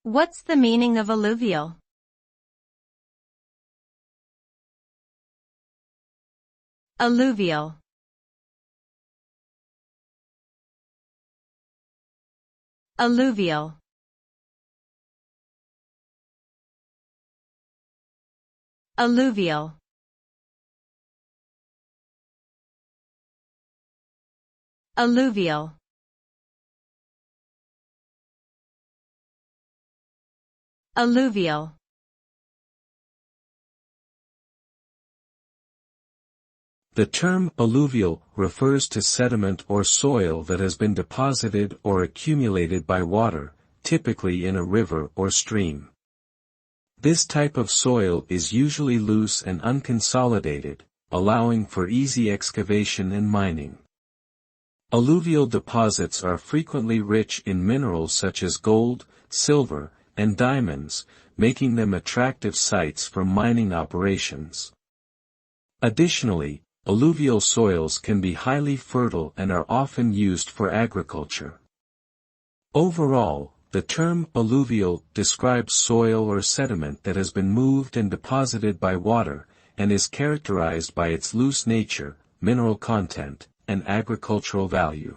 What's the meaning of alluvial? Alluvial. Alluvial. Alluvial. Alluvial. Alluvial. The term alluvial refers to sediment or soil that has been deposited or accumulated by water, typically in a river or stream. This type of soil is usually loose and unconsolidated, allowing for easy excavation and mining. Alluvial deposits are frequently rich in minerals such as gold, silver, and diamonds, making them attractive sites for mining operations. Additionally, alluvial soils can be highly fertile and are often used for agriculture. Overall, the term alluvial describes soil or sediment that has been moved and deposited by water, and is characterized by its loose nature, mineral content, and agricultural value.